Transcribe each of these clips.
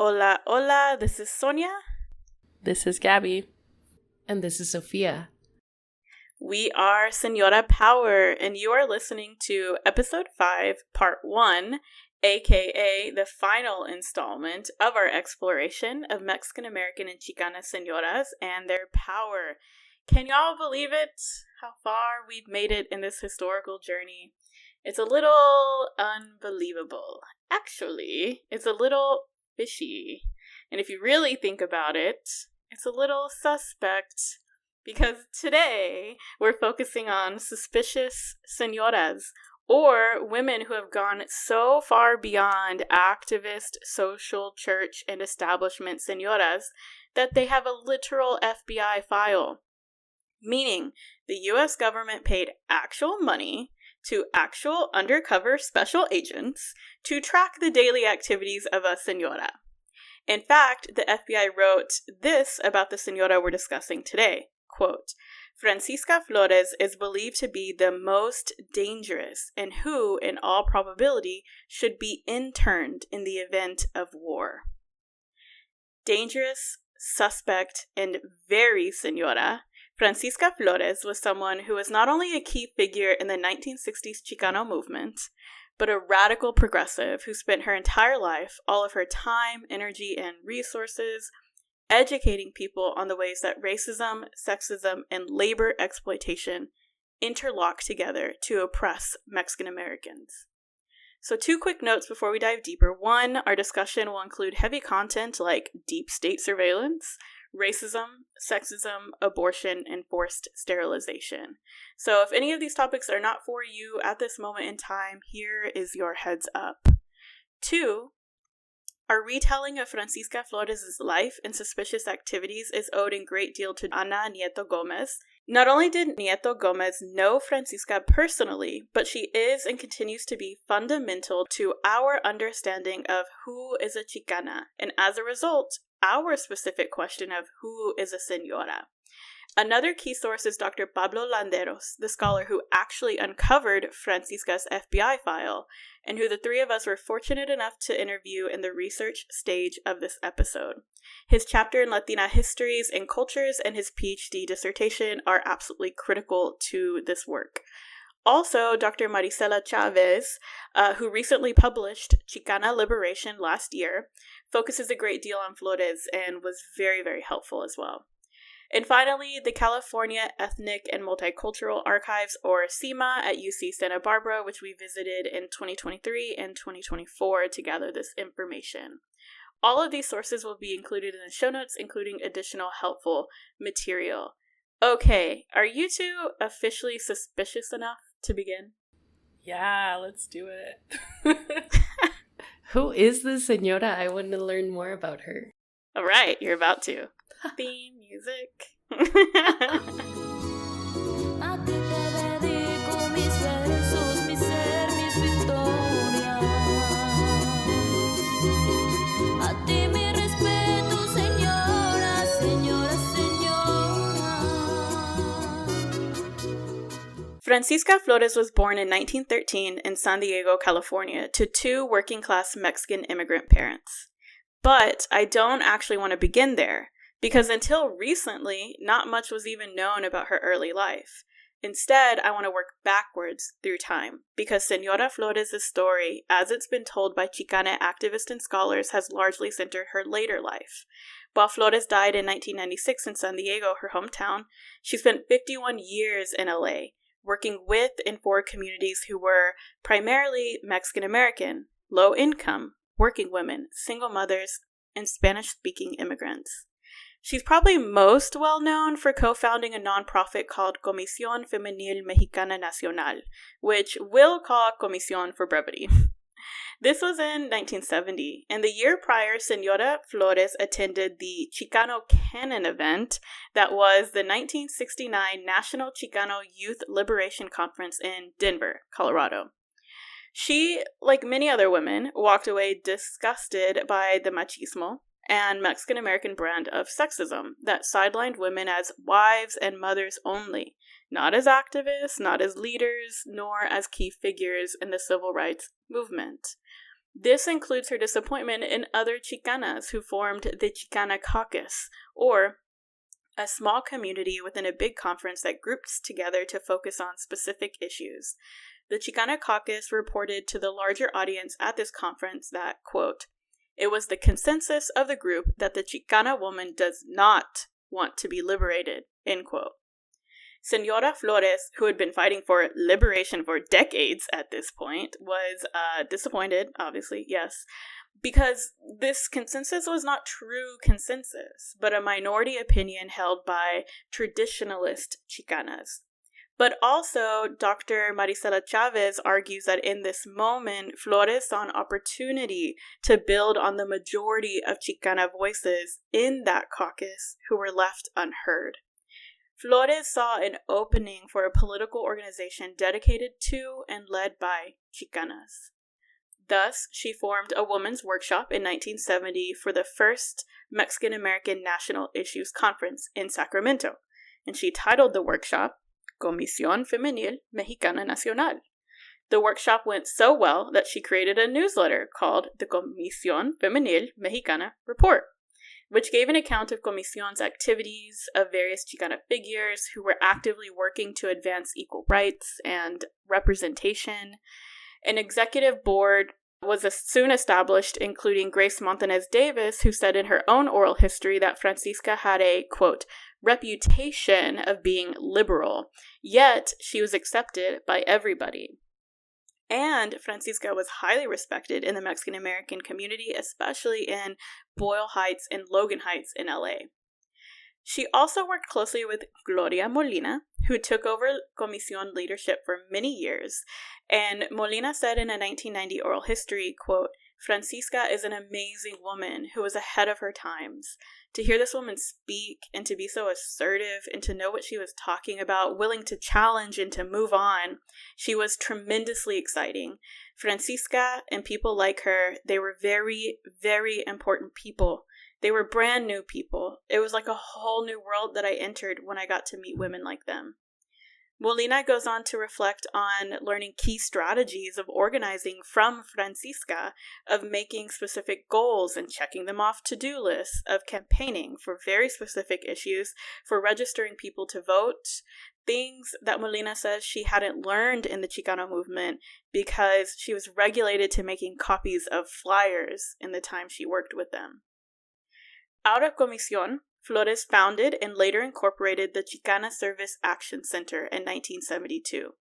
Hola, hola, this is Sonia. This is Gabby. And this is Sophia. We are Señora Power, and you are listening to Episode 5, Part 1, aka the final installment of our exploration of Mexican-American and Chicana Senoras and their power. Can y'all believe it? How far we've made it in this historical journey? It's a little unbelievable. Actually, it's a little fishy. And if you really think about it, it's a little suspect. Because today, we're focusing on suspicious señoras, or women who have gone so far beyond activist, social, church, and establishment señoras that they have a literal FBI file. Meaning, the US government paid actual money to actual undercover special agents to track the daily activities of a señora. In fact, the FBI wrote this about the señora we're discussing today. Quote, Francisca Flores is believed to be the most dangerous and who, in all probability, should be interned in the event of war. Dangerous, suspect, and very señora, Francisca Flores was someone who was not only a key figure in the 1960s Chicano movement, but a radical progressive who spent her entire life, all of her time, energy, and resources educating people on the ways that racism, sexism, and labor exploitation interlock together to oppress Mexican Americans. So 2 quick notes before we dive deeper. 1, our discussion will include heavy content like deep state surveillance, racism, sexism, abortion, and forced sterilization. So if any of these topics are not for you at this moment in time, here is your heads up. 2, our retelling of Francisca Flores' life and suspicious activities is owed in great deal to Ana Nieto Gomez. Not only did Nieto Gomez know Francisca personally, but she is and continues to be fundamental to our understanding of who is a Chicana, and as a result, our specific question of who is a señora. Another key source is Dr. Pablo Landeros, the scholar who actually uncovered Francisca's FBI file, and who the 3 of us were fortunate enough to interview in the research stage of this episode. His chapter in Latina Histories and Cultures and his PhD dissertation are absolutely critical to this work. Also, Dr. Marisela Chavez, who recently published Chicana Liberation last year, focuses a great deal on Flores and was very, very helpful as well. And finally, the California Ethnic and Multicultural Archives, or CEMA, at UC Santa Barbara, which we visited in 2023 and 2024 to gather this information. All of these sources will be included in the show notes, including additional helpful material. Okay, are you 2 officially suspicious enough to begin? Yeah, let's do it. Who is this señora? I want to learn more about her. All right, you're about to. Theme music. Francisca Flores was born in 1913 in San Diego, California, to 2 working-class Mexican immigrant parents. But I don't actually want to begin there, because until recently, not much was even known about her early life. Instead, I want to work backwards through time, because Señora Flores' story, as it's been told by Chicana activists and scholars, has largely centered her later life. While Flores died in 1996 in San Diego, her hometown, she spent 51 years in LA, working with and for communities who were primarily Mexican-American, low-income, working women, single mothers, and Spanish-speaking immigrants. She's probably most well known for co-founding a nonprofit called Comisión Femenil Mexicana Nacional, which we'll call Comisión for brevity. This was in 1970, and the year prior, Señora Flores attended the Chicano Canon event that was the 1969 National Chicano Youth Liberation Conference in Denver, Colorado. She, like many other women, walked away disgusted by the machismo and Mexican-American brand of sexism that sidelined women as wives and mothers only, not as activists, not as leaders, nor as key figures in the civil rights movement. This includes her disappointment in other Chicanas who formed the Chicana Caucus, or a small community within a big conference that grouped together to focus on specific issues. The Chicana Caucus reported to the larger audience at this conference that, quote, "It was the consensus of the group that the Chicana woman does not want to be liberated," end quote. Señora Flores, who had been fighting for liberation for decades at this point, was disappointed, obviously, yes, because this consensus was not true consensus, but a minority opinion held by traditionalist Chicanas. But also, Dr. Marisela Chavez argues that in this moment, Flores saw an opportunity to build on the majority of Chicana voices in that caucus who were left unheard. Flores saw an opening for a political organization dedicated to and led by Chicanas. Thus, she formed a women's workshop in 1970 for the first Mexican-American National Issues Conference in Sacramento, and she titled the workshop Comisión Femenil Mexicana Nacional. The workshop went so well that she created a newsletter called the Comisión Femenil Mexicana Report, which gave an account of Comision's activities of various Chicana figures who were actively working to advance equal rights and representation. An executive board was soon established, including Grace Montanez Davis, who said in her own oral history that Francisca had a, quote, reputation of being liberal, yet she was accepted by everybody. And Francisca was highly respected in the Mexican-American community, especially in Boyle Heights and Logan Heights in LA. She also worked closely with Gloria Molina, who took over Comisión leadership for many years. And Molina said in a 1990 oral history, quote, "Francisca is an amazing woman who was ahead of her times. To hear this woman speak and to be so assertive and to know what she was talking about, willing to challenge and to move on, she was tremendously exciting. Francisca and people like her, they were very, very important people. They were brand new people. It was like a whole new world that I entered when I got to meet women like them." Molina goes on to reflect on learning key strategies of organizing from Francisca, of making specific goals and checking them off to-do lists, of campaigning for very specific issues, for registering people to vote, things that Molina says she hadn't learned in the Chicano movement because she was regulated to making copies of flyers in the time she worked with them. Out of Comisión, Flores founded and later incorporated the Chicana Service Action Center in 1972.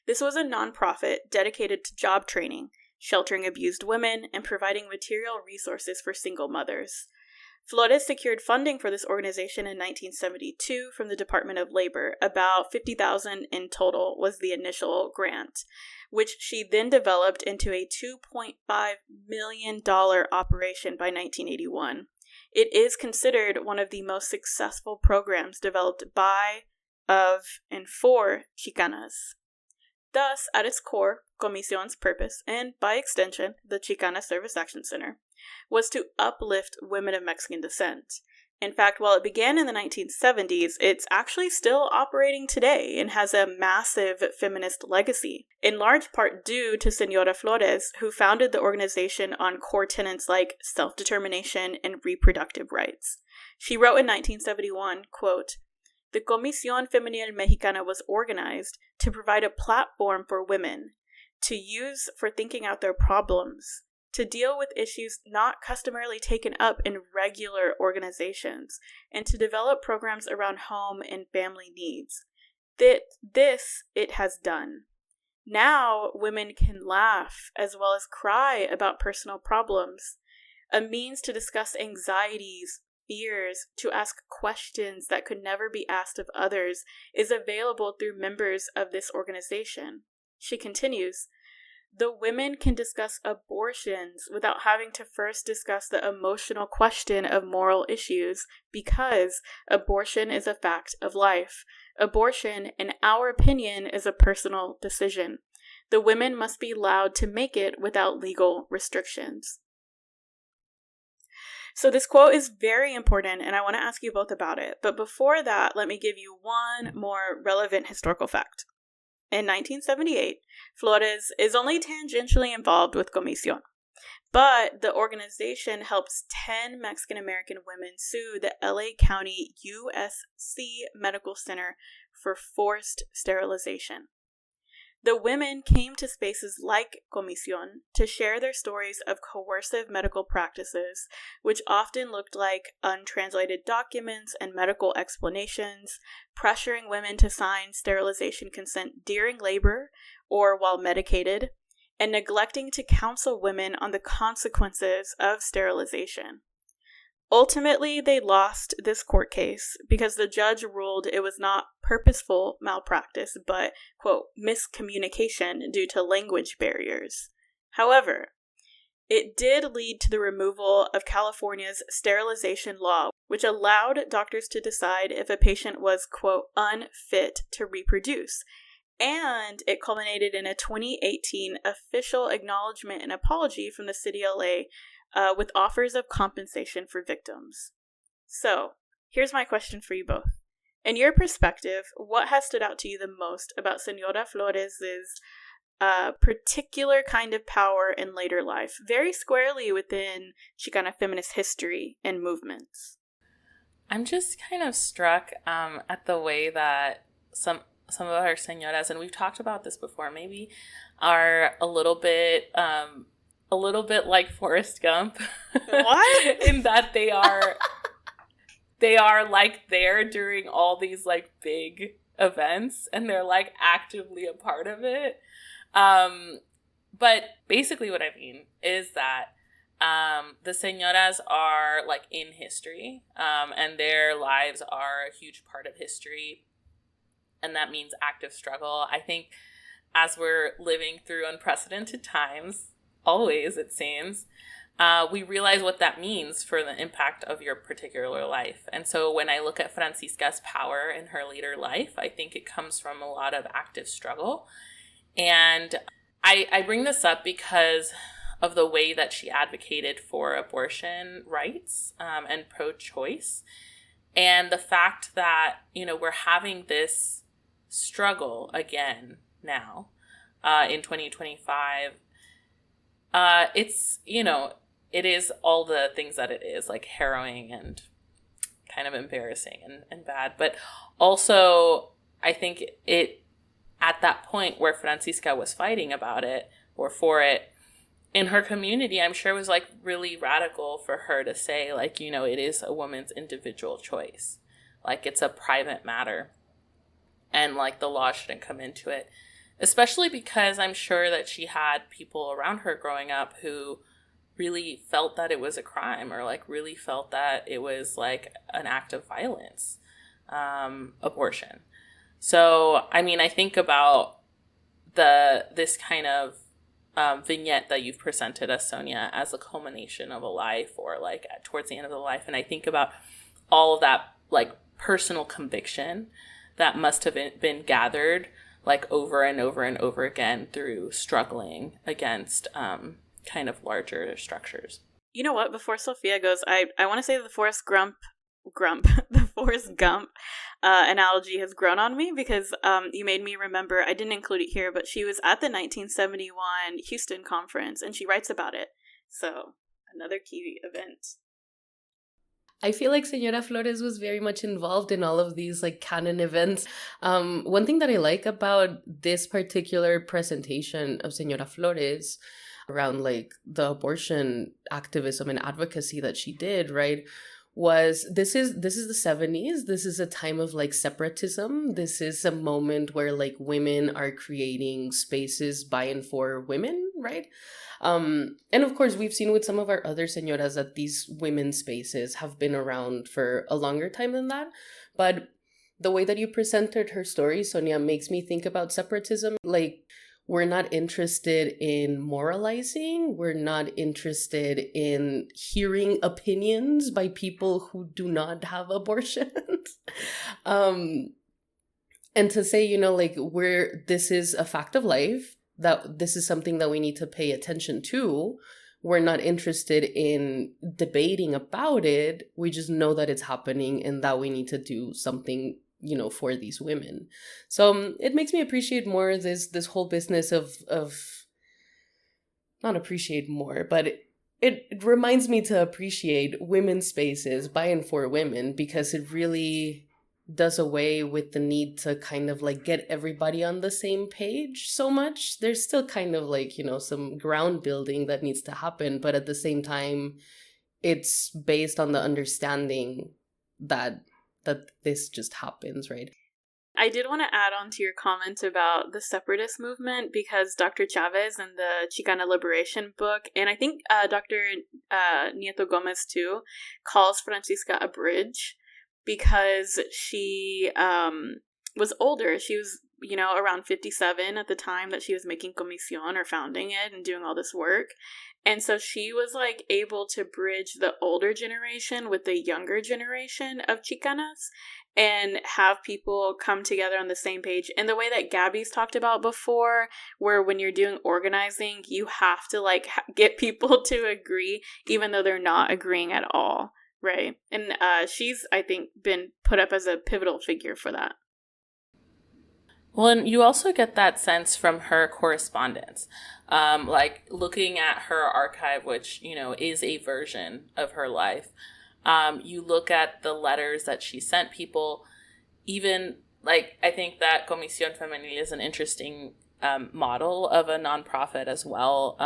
This was a nonprofit dedicated to job training, sheltering abused women, and providing material resources for single mothers. Flores secured funding for this organization in 1972 from the Department of Labor. About $50,000 in total was the initial grant, which she then developed into a $2.5 million operation by 1981. It is considered one of the most successful programs developed by, of, and for Chicanas. Thus, at its core, Comision's purpose, and by extension, the Chicana Service Action Center, was to uplift women of Mexican descent. In fact, while it began in the 1970s, it's actually still operating today and has a massive feminist legacy, in large part due to Señora Flores, who founded the organization on core tenets like self-determination and reproductive rights. She wrote in 1971, quote, "The Comisión Femenil Mexicana was organized to provide a platform for women, to use for thinking out their problems, to deal with issues not customarily taken up in regular organizations, and to develop programs around home and family needs. This it has done. Now women can laugh as well as cry about personal problems, a means to discuss anxieties, fears, to ask questions that could never be asked of others is available through members of this organization." She continues, "The women can discuss abortions without having to first discuss the emotional question of moral issues, because abortion is a fact of life. Abortion, in our opinion, is a personal decision. The women must be allowed to make it without legal restrictions." So this quote is very important, and I want to ask you both about it. But before that, let me give you one more relevant historical fact. in 1978, Flores is only tangentially involved with Comisión. But the organization helps 10 Mexican-American women sue the LA County USC Medical Center for forced sterilization. The women came to spaces like Comisión to share their stories of coercive medical practices, which often looked like untranslated documents and medical explanations, pressuring women to sign sterilization consent during labor or while medicated, and neglecting to counsel women on the consequences of sterilization. Ultimately, they lost this court case because the judge ruled it was not purposeful malpractice, but, quote, miscommunication due to language barriers. However, it did lead to the removal of California's sterilization law, which allowed doctors to decide if a patient was, quote, unfit to reproduce. And it culminated in a 2018 official acknowledgement and apology from the city of LA with offers of compensation for victims. So, here's my question for you both. In your perspective, what has stood out to you the most about Señora Flores' particular kind of in later life, very squarely within Chicana feminist history and movements? I'm just kind of struck at the way that some of our señoras, and we've talked about this before, maybe are a little bit like Forrest Gump. What? In that they are like there during all these like big events, and they're like actively a part of it. But basically what I mean is that the señoras are like in history, and their lives are a huge part of history. And that means active struggle. I think as we're living through unprecedented times, always it seems, we realize what that means for the impact of your particular life. And so when I look at Francisca's power in her later life, I think it comes from a lot of active struggle. And I bring this up because of the way that she advocated for abortion rights and pro-choice. And the fact that, we're having this struggle again now in 2025. It's, it is all the things that it is, like harrowing and kind of embarrassing and bad. But also, I think it, at that point where Francisca was fighting about it or for it, in her community, I'm sure it was like really radical for her to say, like, it is a woman's individual choice. Like, it's a private matter. And like the law shouldn't come into it. Especially because I'm sure that she had people around her growing up who really felt that it was a crime, or like really felt that it was like an act of violence, abortion. So, I mean, I think about this kind of vignette that you've presented us, Sonia, as a culmination of a life, or like towards the end of the life. And I think about all of that like personal conviction that must have been gathered like over and over and over again through struggling against kind of larger structures. You know what? Before Sophia goes, I want to say the Forrest Gump analogy has grown on me because you made me remember, I didn't include it here, but she was at the 1971 Houston conference and she writes about it. So another key event. I feel like Señora Flores was very much involved in all of these like canon events. One thing that I like about this particular presentation of Señora Flores around like the abortion activism and advocacy that she did, right, was this is the 70s. This is a time of like separatism. This is a moment where like women are creating spaces by and for women, right? And of course, we've seen with some of our other señoras that these women's spaces have been around for a longer time than that. But the way that you presented her story, Sonia, makes me think about separatism. Like, we're not interested in moralizing. We're not interested in hearing opinions by people who do not have abortions. And to say, like, this is a fact of life, that this is something that we need to pay attention to. We're not interested in debating about it. We just know that it's happening and that we need to do something for these women. So it makes me appreciate more this whole business of not appreciate more, but it reminds me to appreciate women's spaces by and for women, because it really does away with the need to kind of like get everybody on the same page so much. There's still kind of like, some ground building that needs to happen, but at the same time, it's based on the understanding that this just happens, right? I did want to add on to your comment about the separatist movement, because Dr. Chavez in the Chicana Liberation book, and I think Dr. Nieto Gomez too, calls Francisca a bridge, because she was older. She was, around 57 at the time that she was making Comisión or founding it and doing all this work. And so she was like able to bridge the older generation with the younger generation of Chicanas and have people come together on the same page in the way that Gabby's talked about before, where when you're doing organizing, you have to like get people to agree, even though they're not agreeing at all, right? And she's, I think, been put up as a pivotal figure for that. Well, and you also get that sense from her correspondence, like looking at her archive, which, is a version of her life. You look at the letters that she sent people, even like, I think that Comisión Femenil is an interesting model of a nonprofit as well,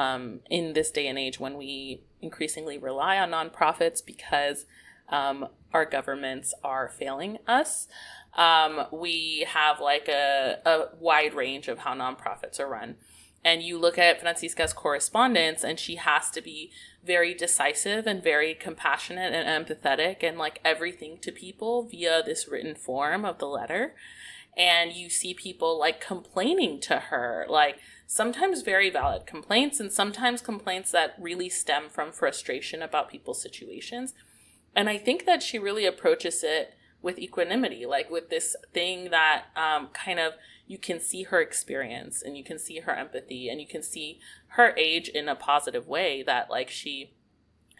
in this day and age when we increasingly rely on nonprofits because our governments are failing us. We have like a wide range of how nonprofits are run. And you look at Francisca's correspondence, and she has to be very decisive and very compassionate and empathetic and like everything to people via this written form of the letter. And you see people like complaining to her, like sometimes very valid complaints and sometimes complaints that really stem from frustration about people's situations. And I think that she really approaches it with equanimity, like with this thing that kind of, you can see her experience and you can see her empathy and you can see her age in a positive way, that like she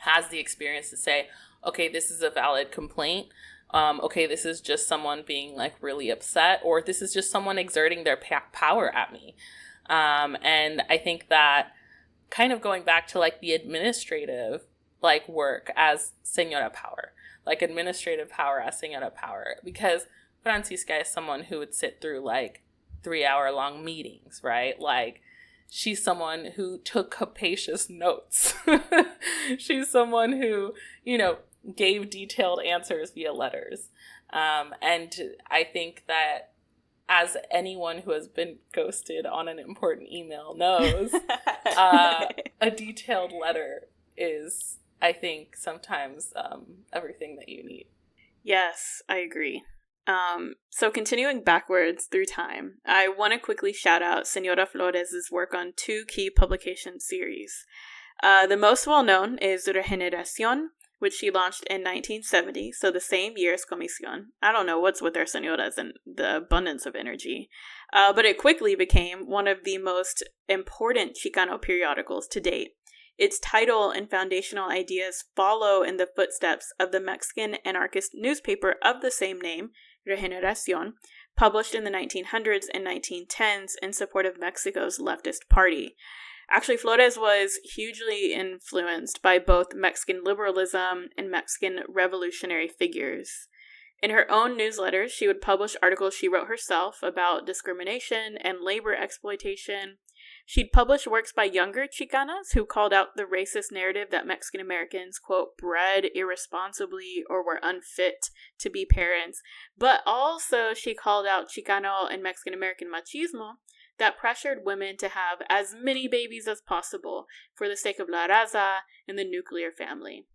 has the experience to say, okay, this is a valid complaint. Okay, this is just someone being like really upset, or this is just someone exerting their power at me. And I think that kind of going back to like the administrative like work as Señora power, like administrative power as Señora power, because Francisca is someone who would sit through like 3-hour-long meetings, right? Like she's someone who took capacious notes. She's someone who, gave detailed answers via letters. And I think that as anyone who has been ghosted on an important email knows, a detailed letter is, I think, sometimes everything that you need. Yes, I agree. So continuing backwards through time, I want to quickly shout out Señora Flores' work on 2 key publication series. The most well-known is Regeneración, which she launched in 1970, so the same year as Comisión. I don't know what's with their señoras and the abundance of energy, but it quickly became one of the most important Chicano periodicals to date. Its title and foundational ideas follow in the footsteps of the Mexican anarchist newspaper of the same name, Regeneración, published in the 1900s and 1910s in support of Mexico's leftist party. Actually, Flores was hugely influenced by both Mexican liberalism and Mexican revolutionary figures. In her own newsletters, she would publish articles she wrote herself about discrimination and labor exploitation. She'd publish works by younger Chicanas who called out the racist narrative that Mexican Americans, quote, bred irresponsibly or were unfit to be parents. But also she called out Chicano and Mexican American machismo that pressured women to have as many babies as possible for the sake of la raza and the nuclear family.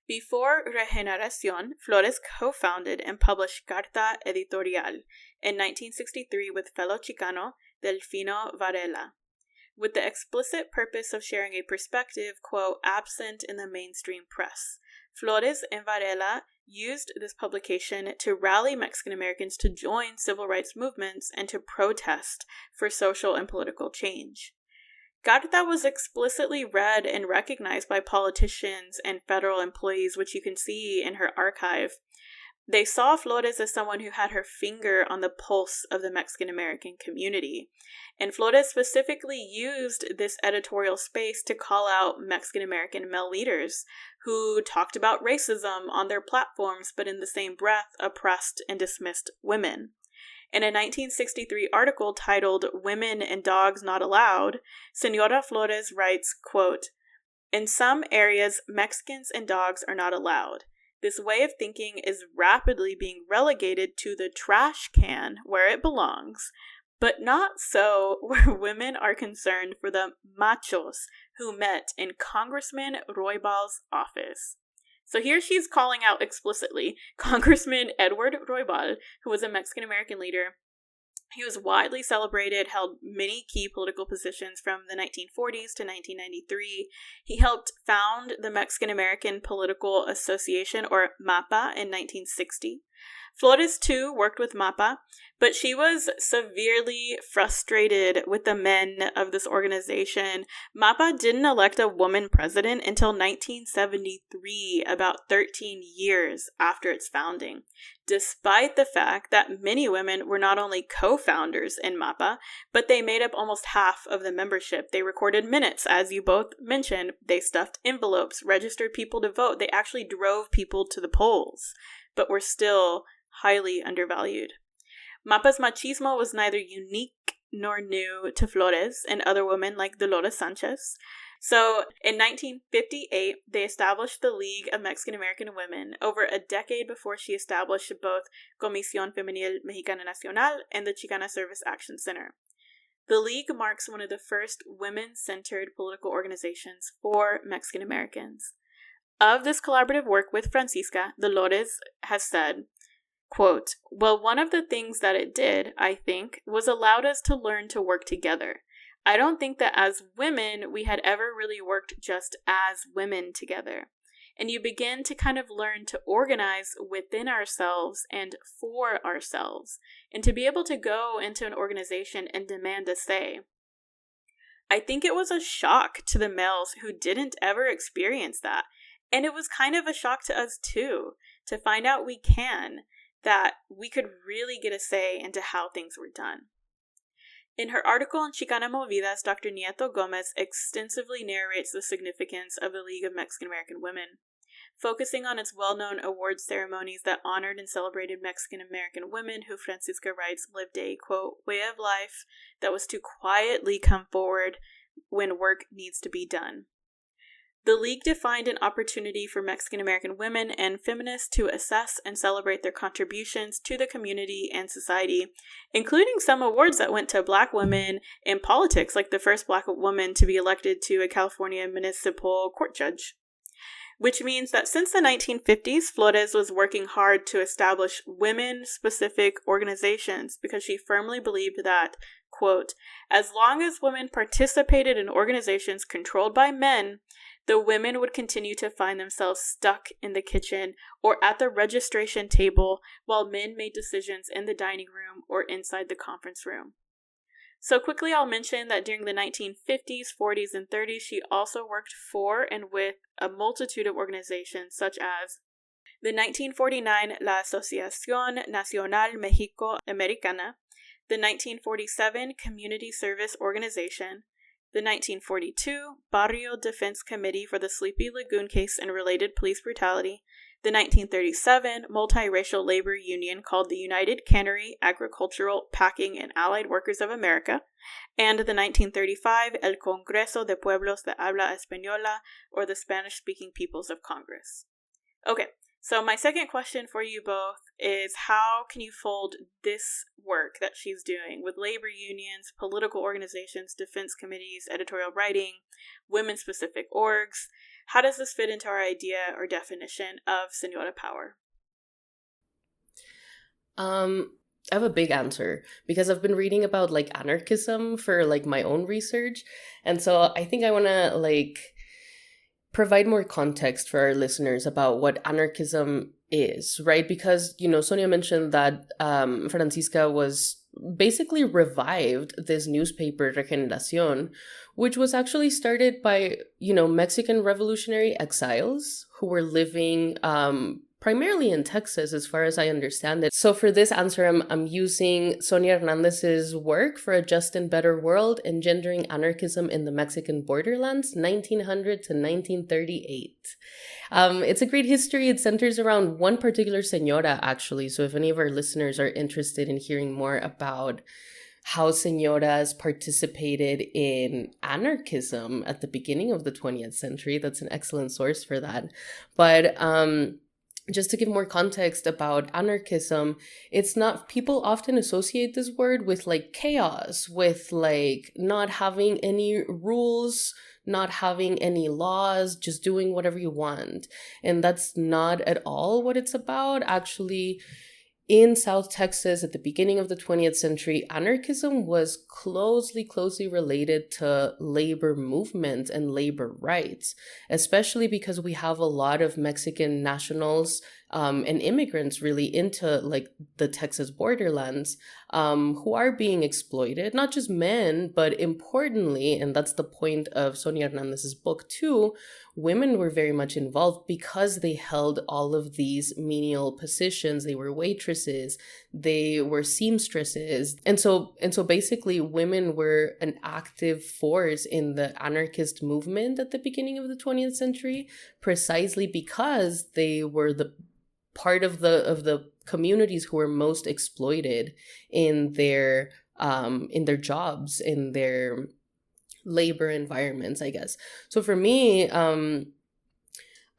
Before Regeneración, Flores co-founded and published Carta Editorial in 1963 with fellow Chicano Delfino Varela, with the explicit purpose of sharing a perspective, quote, absent in the mainstream press. Flores and Varela used this publication to rally Mexican Americans to join civil rights movements and to protest for social and political change. Carta was explicitly read and recognized by politicians and federal employees, which you can see in her archive. They saw Flores as someone who had her finger on the pulse of the Mexican-American community. And Flores specifically used this editorial space to call out Mexican-American male leaders who talked about racism on their platforms, but in the same breath oppressed and dismissed women. In a 1963 article titled "Women and Dogs Not Allowed," Señora Flores writes, quote, "In some areas, Mexicans and dogs are not allowed. This way of thinking is rapidly being relegated to the trash can where it belongs, but not so where women are concerned for the machos who met in Congressman Roybal's office." So here she's calling out explicitly Congressman Edward Roybal, who was a Mexican-American leader. He was widely celebrated, held many key political positions from the 1940s to 1993. He helped found the Mexican-American Political Association, or MAPA, in 1960. Flores, too, worked with MAPA, but she was severely frustrated with the men of this organization. MAPA didn't elect a woman president until 1973, about 13 years after its founding, despite the fact that many women were not only co-founders in MAPA, but they made up almost half of the membership. They recorded minutes, as you both mentioned. They stuffed envelopes, registered people to vote. They actually drove people to the polls, but were still highly undervalued. MAPA's machismo was neither unique nor new to Flores and other women like Dolores Sanchez. So in 1958, they established the League of Mexican-American Women, over a decade before she established both Comisión Femenil Mexicana Nacional and the Chicana Service Action Center. The League marks one of the first women-centered political organizations for Mexican Americans. Of this collaborative work with Francisca, Dolores has said, quote, "Well, one of the things that it did, I think, was allowed us to learn to work together. I don't think that as women we had ever really worked just as women together. And you begin to kind of learn to organize within ourselves and for ourselves, and to be able to go into an organization and demand a say. I think it was a shock to the males who didn't ever experience that. And it was kind of a shock to us too, to find out that we could really get a say into how things were done." In her article in Chicano Movidas, Dr. Nieto Gomez extensively narrates the significance of the League of Mexican-American Women, focusing on its well-known awards ceremonies that honored and celebrated Mexican-American women who, Francisca writes, lived a, quote, "way of life that was to quietly come forward when work needs to be done." The League defined an opportunity for Mexican-American women and feminists to assess and celebrate their contributions to the community and society, including some awards that went to Black women in politics, like the first Black woman to be elected to a California municipal court judge. Which means that since the 1950s, Flores was working hard to establish women-specific organizations because she firmly believed that, quote, "as long as women participated in organizations controlled by men, the women would continue to find themselves stuck in the kitchen or at the registration table while men made decisions in the dining room or inside the conference room." So quickly, I'll mention that during the 1950s, 40s, and 30s, she also worked for and with a multitude of organizations such as the 1949 La Asociación Nacional Mexico-Americana, the 1947 Community Service Organization, the 1942 Barrio Defense Committee for the Sleepy Lagoon case and related police brutality, the 1937 multiracial labor union called the United Cannery, Agricultural, Packing, and Allied Workers of America, and the 1935 El Congreso de Pueblos de Habla Española, or the Spanish-speaking Peoples of Congress. Okay, so my second question for you both is, how can you fold this work that she's doing with labor unions, political organizations, defense committees, editorial writing, women-specific orgs? How does this fit into our idea or definition of Señora power? I have a big answer because I've been reading about anarchism for my own research. And so I think I want to provide more context for our listeners about what anarchism is, right? Because, Sonia mentioned that Francisca was basically revived this newspaper, Regeneración, which was actually started by, Mexican revolutionary exiles who were living primarily in Texas, as far as I understand it. So for this answer, I'm using Sonia Hernandez's work for A Just and Better World, Engendering Anarchism in the Mexican Borderlands, 1900 to 1938. It's a great history. It centers around one particular señora, actually. So if any of our listeners are interested in hearing more about how señoras participated in anarchism at the beginning of the 20th century, that's an excellent source for that. But just to give more context about anarchism, it's not, people often associate this word with like chaos, with like not having any rules, not having any laws, just doing whatever you want. And that's not at all what it's about. Actually, in South Texas at the beginning of the 20th century, anarchism was closely related to labor movement and labor rights, especially because we have a lot of Mexican nationals and immigrants really into like the Texas borderlands who are being exploited, not just men, but importantly, and that's the point of Sonia Hernandez's book too, women were very much involved because they held all of these menial positions. They were waitresses, they were seamstresses. And so basically women were an active force in the anarchist movement at the beginning of the 20th century, precisely because they were the part of the communities who were most exploited in their jobs, in their labor environments, I guess. So for me,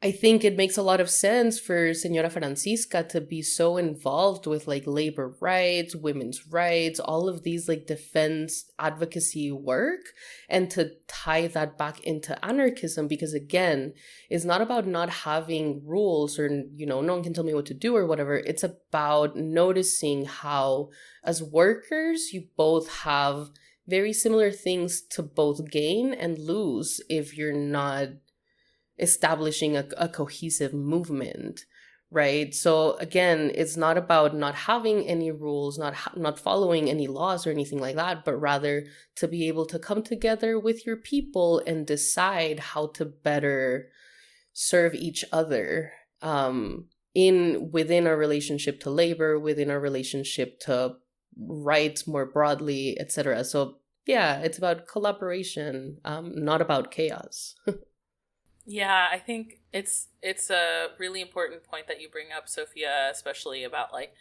I think it makes a lot of sense for Señora Francisca to be so involved with like labor rights, women's rights, all of these like defense advocacy work, and to tie that back into anarchism, because again, it's not about not having rules or, you know, no one can tell me what to do or whatever. It's about noticing how as workers, you both have very similar things to both gain and lose if you're not establishing a cohesive movement, right? So again, it's not about not having any rules, not following any laws or anything like that, but rather to be able to come together with your people and decide how to better serve each other within our relationship to labor, within our relationship to rights more broadly, etc. So yeah, it's about collaboration, not about chaos. Yeah, I think it's a really important point that you bring up, Sophia, especially about like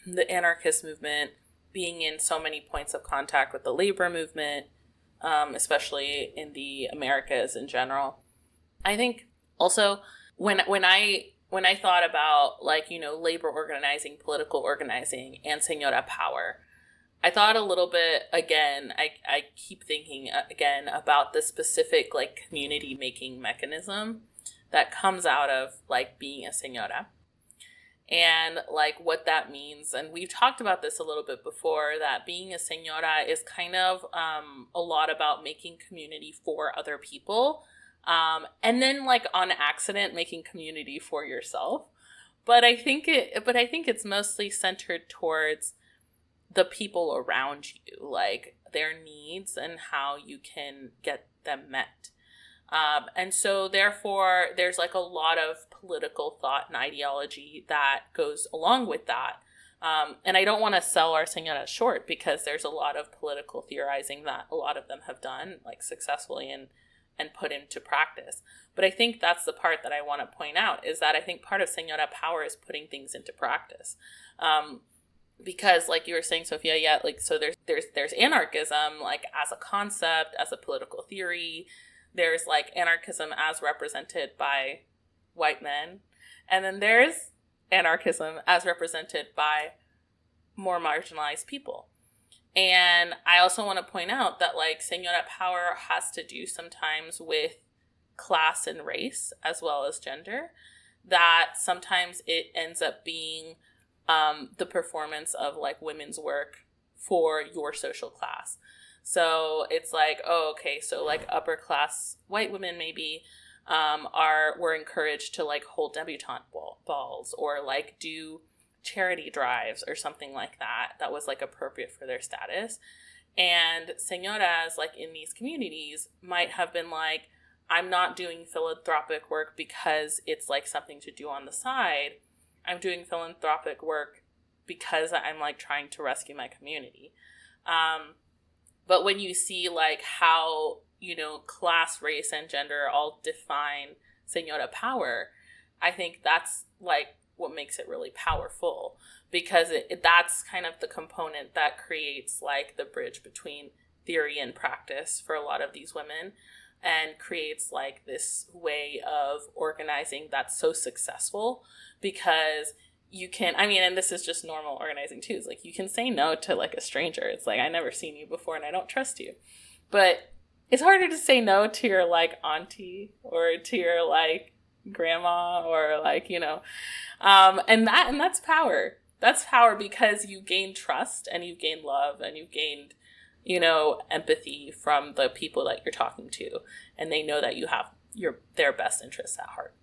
the anarchist movement being in so many points of contact with the labor movement, especially in the Americas in general. I think also when I thought about like, you know, labor organizing, political organizing, and Señora power, I thought a little bit, again, I keep thinking again about the specific like community making mechanism that comes out of like being a señora and like what that means. And we've talked about this a little bit before, that being a señora is kind of a lot about making community for other people, and then like on accident making community for yourself. But I think it's mostly centered towards the people around you, like their needs and how you can get them met. And so therefore there's like a lot of political thought and ideology that goes along with that. And I don't want to sell our señoras short, because there's a lot of political theorizing that a lot of them have done like successfully and put into practice. But I think that's the part that I want to point out, is that I think part of señora power is putting things into practice. Because like you were saying, Sophia, yeah, like, so there's anarchism, like as a concept, as a political theory. There's like anarchism as represented by white men. And then there's anarchism as represented by more marginalized people. And I also want to point out that like señora power has to do sometimes with class and race as well as gender, that sometimes it ends up being the performance of like women's work for your social class. So it's like, oh, okay, so like upper class white women maybe were encouraged to like hold debutante balls or like do charity drives or something like that was like appropriate for their status. And señoras like in these communities might have been like, I'm not doing philanthropic work because it's like something to do on the side. I'm doing philanthropic work because I'm like trying to rescue my community. But when you see like how, you know, class, race, and gender all define Señora power, I think that's like what makes it really powerful, because that's kind of the component that creates like the bridge between theory and practice for a lot of these women, and creates like this way of organizing that's so successful, because you can, I mean, and this is just normal organizing too, it's like you can say no to like a stranger. It's like, I never seen you before and I don't trust you. But it's harder to say no to your like auntie or to your like grandma or like, you know, and that's power. That's power, because you gain trust and you gain love and you gained, you know, empathy from the people that you're talking to, and they know that you have their best interests at heart.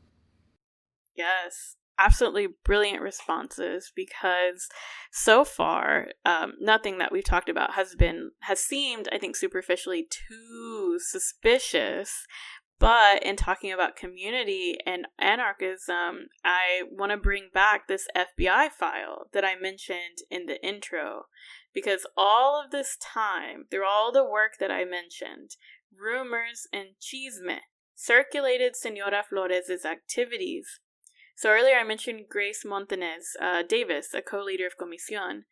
Yes, absolutely brilliant responses, because so far, nothing that we've talked about has seemed, I think, superficially too suspicious. But in talking about community and anarchism, I want to bring back this FBI file that I mentioned in the intro, because all of this time, through all the work that I mentioned, rumors and chisme circulated Señora Flores' activities. So earlier I mentioned Grace Montanez Davis, a co-leader of Comisión,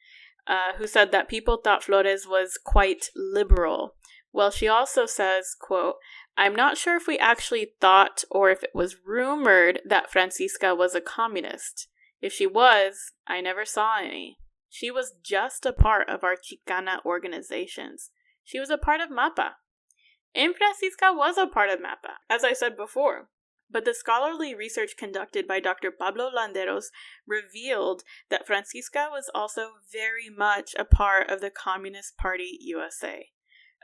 who said that people thought Flores was quite liberal. Well, she also says, quote, "I'm not sure if we actually thought or if it was rumored that Francisca was a communist. If she was, I never saw any. She was just a part of our Chicana organizations. She was a part of MAPA. And Francisca was a part of MAPA, as I said before. But the scholarly research conducted by Dr. Pablo Landeros revealed that Francisca was also very much a part of the Communist Party USA,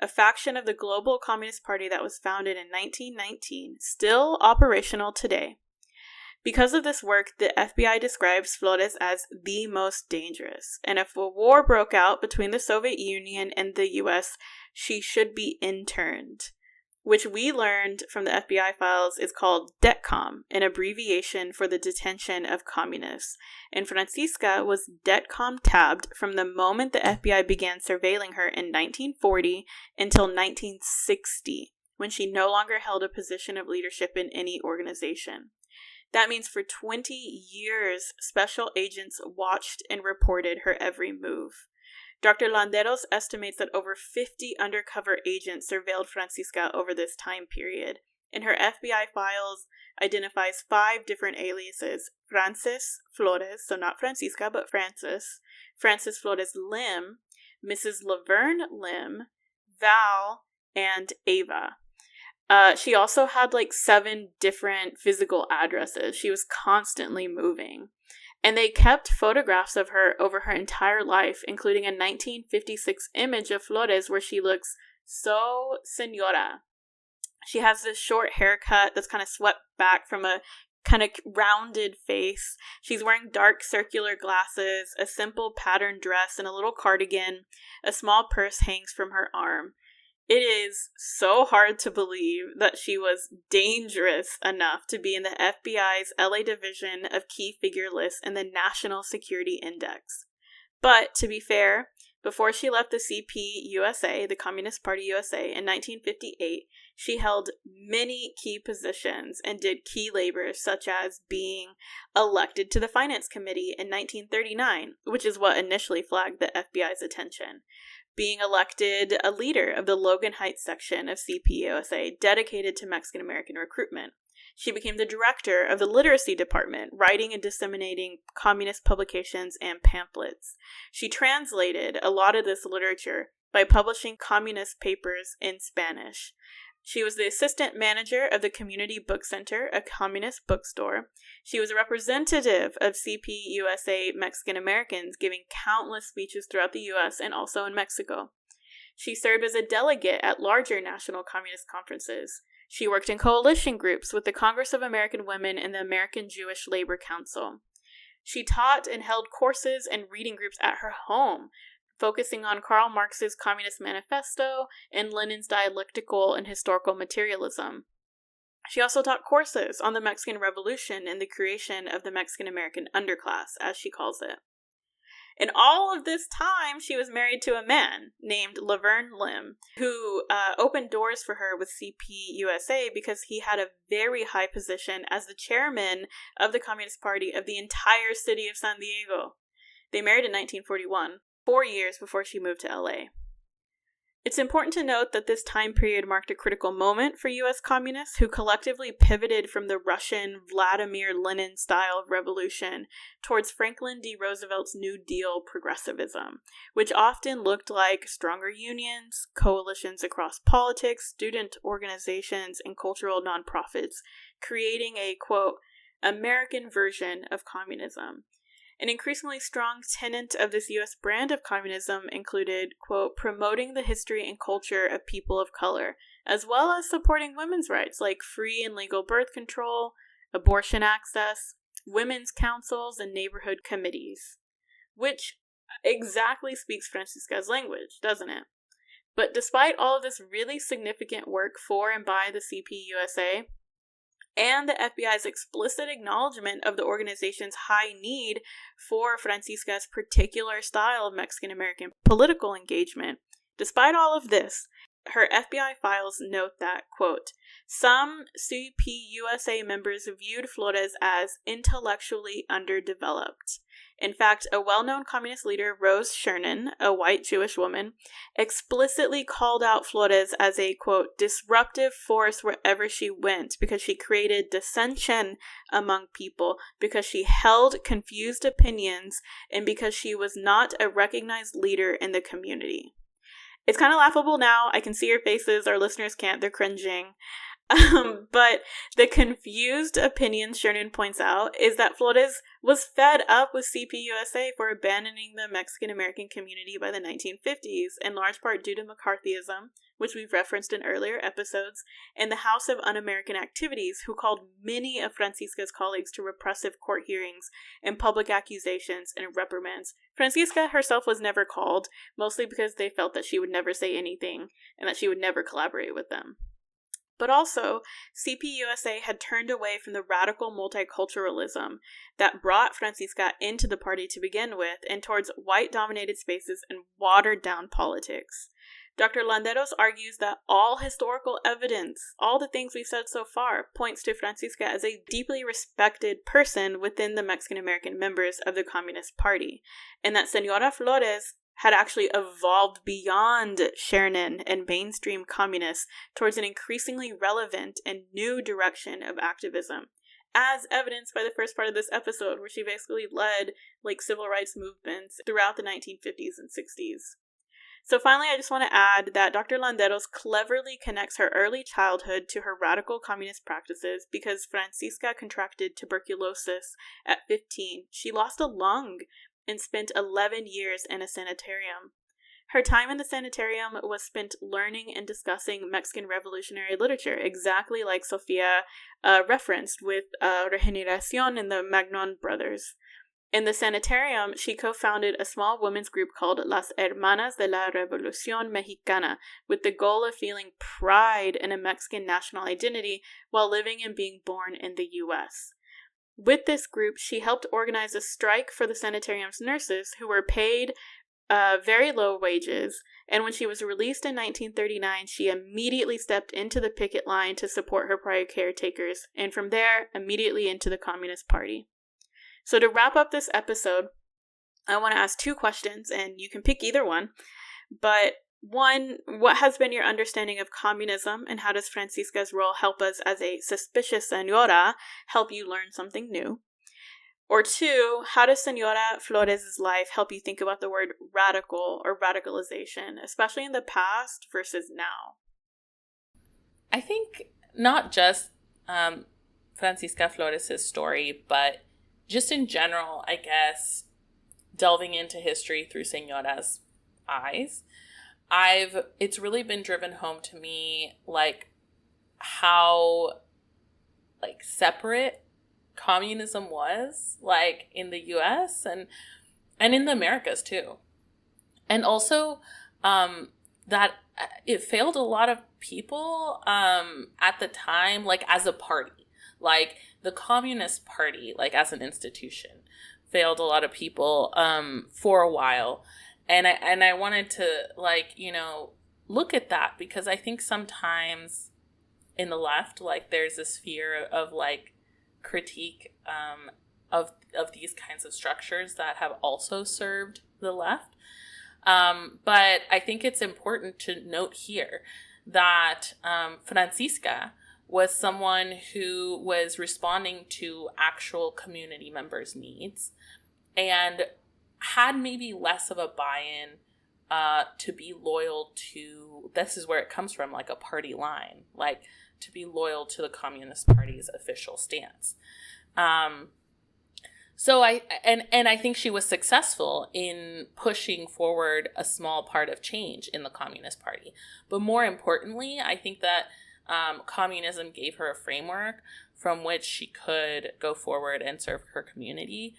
a faction of the global Communist Party that was founded in 1919, still operational today. Because of this work, the FBI describes Flores as the most dangerous, and if a war broke out between the Soviet Union and the US, she should be interned, which we learned from the FBI files is called DETCOM, an abbreviation for the detention of communists. And Francisca was DETCOM tabbed from the moment the FBI began surveilling her in 1940 until 1960, when she no longer held a position of leadership in any organization. That means for 20 years, special agents watched and reported her every move. Dr. Landeros estimates that over 50 undercover agents surveilled Francisca over this time period, and her FBI files identifies 5 different aliases: Frances Flores, so not Francisca, but Frances Flores Lim, Mrs. Laverne Lim, Val, and Ava. She also had like 7 different physical addresses. She was constantly moving. And they kept photographs of her over her entire life, including a 1956 image of Flores where she looks so Señora. She has this short haircut that's kind of swept back from a kind of rounded face. She's wearing dark circular glasses, a simple patterned dress, and a little cardigan. A small purse hangs from her arm. It is so hard to believe that she was dangerous enough to be in the FBI's LA division of key figure lists and the National Security Index. But, to be fair, before she left the CP USA, the Communist Party USA, in 1958, she held many key positions and did key labors, such as being elected to the Finance Committee in 1939, which is what initially flagged the FBI's attention. Being elected a leader of the Logan Heights section of CPUSA dedicated to Mexican-American recruitment. She became the director of the literacy department, writing and disseminating communist publications and pamphlets. She translated a lot of this literature by publishing communist papers in Spanish. She was the assistant manager of the Community Book Center, a communist bookstore. She was a representative of CPUSA Mexican Americans, giving countless speeches throughout the U.S. and also in Mexico. She served as a delegate at larger national communist conferences. She worked in coalition groups with the Congress of American Women and the American Jewish Labor Council. She taught and held courses and reading groups at her home, focusing on Karl Marx's Communist Manifesto and Lenin's dialectical and historical materialism. She also taught courses on the Mexican Revolution and the creation of the Mexican-American underclass, as she calls it. In all of this time, she was married to a man named Laverne Lim, who opened doors for her with CPUSA because he had a very high position as the chairman of the Communist Party of the entire city of San Diego. They married in 1941, 4 years before she moved to LA. It's important to note that this time period marked a critical moment for U.S. communists who collectively pivoted from the Russian Vladimir Lenin style of revolution towards Franklin D. Roosevelt's New Deal progressivism, which often looked like stronger unions, coalitions across politics, student organizations, and cultural nonprofits, creating a, quote, American version of communism. An increasingly strong tenet of this U.S. brand of communism included, quote, promoting the history and culture of people of color, as well as supporting women's rights like free and legal birth control, abortion access, women's councils, and neighborhood committees. Which exactly speaks Francisca's language, doesn't it? But despite all of this really significant work for and by the CPUSA, and the FBI's explicit acknowledgement of the organization's high need for Francisca's particular style of Mexican-American political engagement, despite all of this, her FBI files note that, quote, some CPUSA members viewed Flores as intellectually underdeveloped. In fact, a well-known communist leader, Rose Chernin, a white Jewish woman, explicitly called out Flores as a, quote, disruptive force wherever she went because she created dissension among people, because she held confused opinions, and because she was not a recognized leader in the community. It's kind of laughable now. I can see your faces. Our listeners can't. They're cringing. But the confused opinion Chernin points out is that Flores was fed up with CPUSA for abandoning the Mexican-American community by the 1950s, in large part due to McCarthyism, which we've referenced in earlier episodes, and the House of Un-American Activities, who called many of Francisca's colleagues to repressive court hearings and public accusations and reprimands. Francisca herself was never called, mostly because they felt that she would never say anything and that she would never collaborate with them. But also, CPUSA had turned away from the radical multiculturalism that brought Francisca into the party to begin with and towards white-dominated spaces and watered-down politics. Dr. Landeros argues that all historical evidence, all the things we've said so far, points to Francisca as a deeply respected person within the Mexican-American members of the Communist Party, and that Señora Flores had actually evolved beyond Chernin and mainstream communists towards an increasingly relevant and new direction of activism, as evidenced by the first part of this episode, where she basically led civil rights movements throughout the 1950s and 60s. So finally, I just want to add that Dr. Landeros cleverly connects her early childhood to her radical communist practices because Francisca contracted tuberculosis at 15. She lost a lung and spent 11 years in a sanitarium. Her time in the sanitarium was spent learning and discussing Mexican revolutionary literature, exactly like Sofia referenced with Regeneración and the Magnon brothers. In the sanitarium, she co-founded a small women's group called Las Hermanas de la Revolución Mexicana, with the goal of feeling pride in a Mexican national identity while living and being born in the U.S. With this group, she helped organize a strike for the sanitarium's nurses, who were paid very low wages, and when she was released in 1939, she immediately stepped into the picket line to support her prior caretakers, and from there, immediately into the Communist Party. So to wrap up this episode, I want to ask 2 questions, and you can pick either one. But 1, what has been your understanding of communism, and how does Francisca's role help us as a suspicious señora help you learn something new? Or 2, how does Señora Flores' life help you think about the word radical or radicalization, especially in the past versus now? I think not just Francisca Flores' story, but just in general, I guess, delving into history through Señora's eyes, it's really been driven home to me, how, separate communism was, in the U.S. and in the Americas, too. And also, that it failed a lot of people at the time, like as a party, like the Communist Party, like as an institution, failed a lot of people for a while. And I wanted to, like, you know, look at that, because I think sometimes in the left, like, there's this fear of, like, critique of these kinds of structures that have also served the left. But I think it's important to note here that Francisca was someone who was responding to actual community members' needs and had maybe less of a buy-in to be loyal to, this is where it comes from, like a party line, like to be loyal to the Communist Party's official stance. So I think she was successful in pushing forward a small part of change in the Communist Party. But more importantly, I think that communism gave her a framework from which she could go forward and serve her community.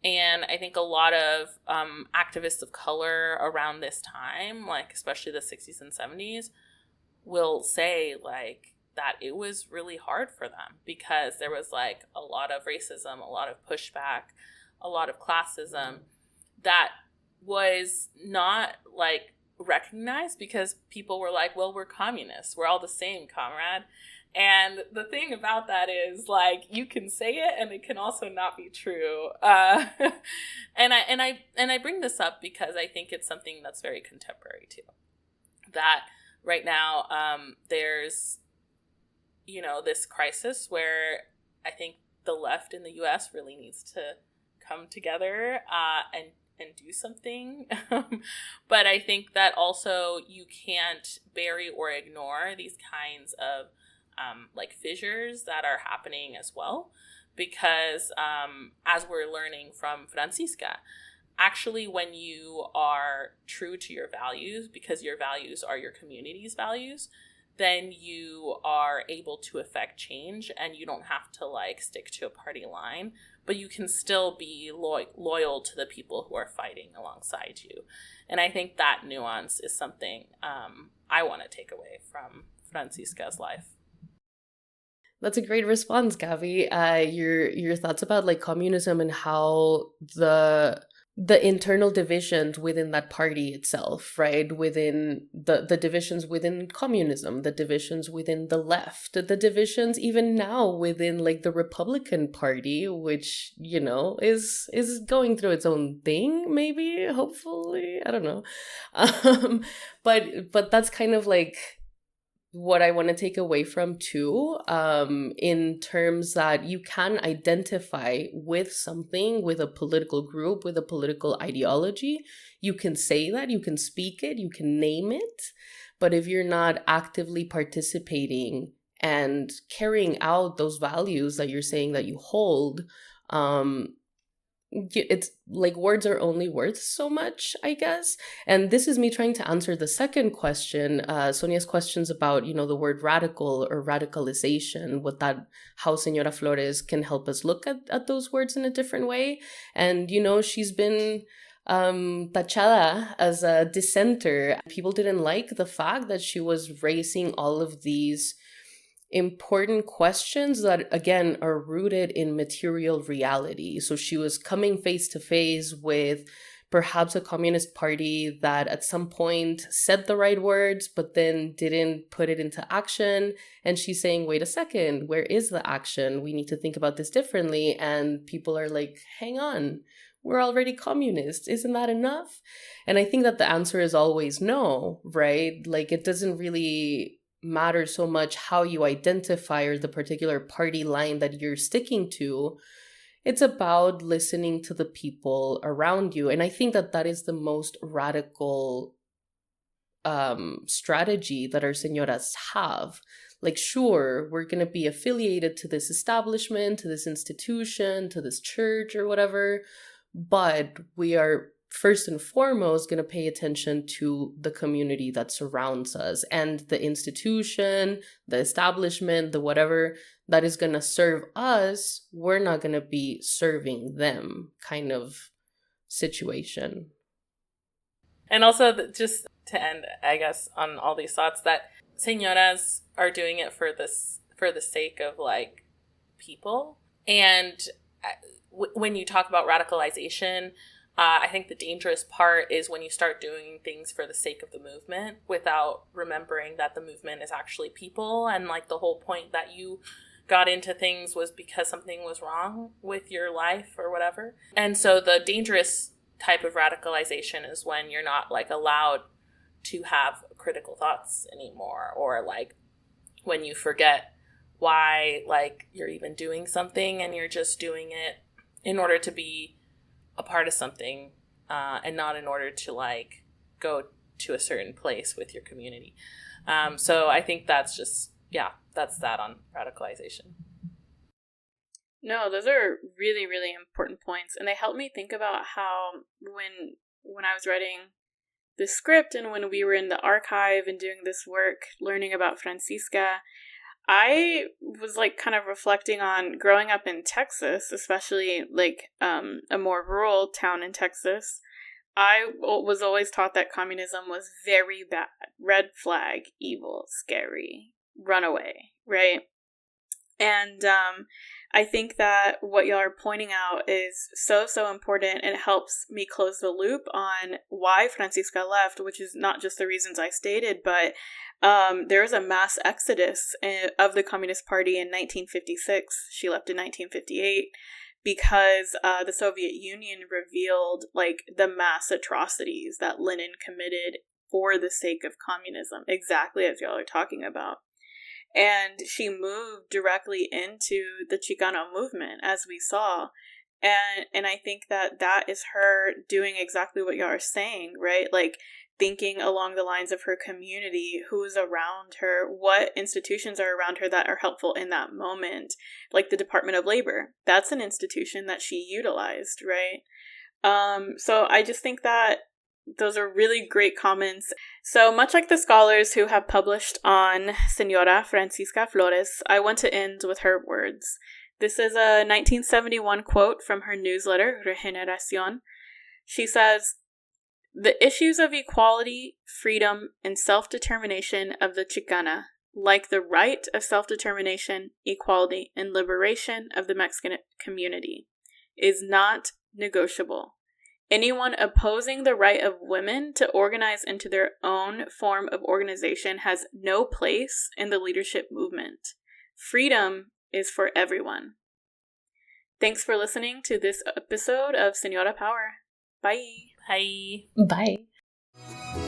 And I think a lot of activists of color around this time, like especially the 60s and 70s, will say like that it was really hard for them because there was like a lot of racism, a lot of pushback, a lot of classism that was not like recognized because people were like, well, we're communists. We're all the same, comrade. And the thing about that is, like, you can say it, and it can also not be true. And I bring this up because I think it's something that's very contemporary too. That right now, there's, you know, this crisis where I think the left in the U.S. really needs to come together and do something. But I think that also you can't bury or ignore these kinds of like fissures that are happening as well, because as we're learning from Francisca, actually when you are true to your values, because your values are your community's values, then you are able to affect change, and you don't have to like stick to a party line, but you can still be loyal to the people who are fighting alongside you. And I think that nuance is something I want to take away from Francisca's life. That's a great response, Gavi. Your thoughts about like communism and how the internal divisions within that party itself, right? Within the divisions within communism, the divisions within the left, the divisions even now within like the Republican Party, which, you know, is going through its own thing, maybe, hopefully, I don't know. But that's kind of like what I want to take away from too, in terms that you can identify with something, with a political group, with a political ideology. You can say that, you can speak it, you can name it. But if you're not actively participating and carrying out those values that you're saying that you hold, it's like words are only worth so much, I guess. And this is me trying to answer the second question, Sonia's questions about, you know, the word radical or radicalization, how Señora Flores can help us look at those words in a different way. And, you know, she's been tachada as a dissenter. People didn't like the fact that she was raising all of these important questions that, again, are rooted in material reality. So she was coming face to face with perhaps a communist party that at some point said the right words, but then didn't put it into action. And she's saying, wait a second, where is the action? We need to think about this differently. And people are like, hang on, we're already communist. Isn't that enough? And I think that the answer is always no, right? Like, it doesn't really matter so much how you identify or the particular party line that you're sticking to. It's about listening to the people around you. And I think that that is the most radical strategy that our señoras have. Like, sure, we're going to be affiliated to this establishment, to this institution, to this church or whatever, but we are first and foremost going to pay attention to the community that surrounds us and the institution, the establishment, the whatever that is going to serve us. We're not going to be serving them kind of situation. And also, just to end, I guess, on all these thoughts, that señoras are doing it for the sake of, like, people. And when you talk about radicalization, I think the dangerous part is when you start doing things for the sake of the movement without remembering that the movement is actually people, and, like, the whole point that you got into things was because something was wrong with your life or whatever. And so the dangerous type of radicalization is when you're not, like, allowed to have critical thoughts anymore, or, like, when you forget why, like, you're even doing something and you're just doing it in order to be a part of something, and not in order to, like, go to a certain place with your community. So I think that's just, that's that on radicalization. No, those are really, really important points. And they help me think about how when I was writing the script and when we were in the archive and doing this work, learning about Francisca, I was, like, kind of reflecting on growing up in Texas, especially, like, a more rural town in Texas. I was always taught that communism was very bad, red flag, evil, scary, runaway, right? And I think that what y'all are pointing out is so, so important, and it helps me close the loop on why Francisca left, which is not just the reasons I stated, but there was a mass exodus of the Communist Party in 1956. She left in 1958 because the Soviet Union revealed, like, the mass atrocities that Lenin committed for the sake of communism, exactly as y'all are talking about. And she moved directly into the Chicano movement, as we saw. And I think that is her doing exactly what y'all are saying, right? Like, thinking along the lines of her community, who's around her, what institutions are around her that are helpful in that moment. Like the Department of Labor. That's an institution that she utilized, right? So I just think that those are really great comments. So much like the scholars who have published on Señora Francisca Flores, I want to end with her words. This is a 1971 quote from her newsletter, Regeneración. She says, "The issues of equality, freedom, and self-determination of the Chicana, like the right of self-determination, equality, and liberation of the Mexican community, is not negotiable. Anyone opposing the right of women to organize into their own form of organization has no place in the leadership movement. Freedom is for everyone." Thanks for listening to this episode of Señora Power. Bye. Bye. Bye.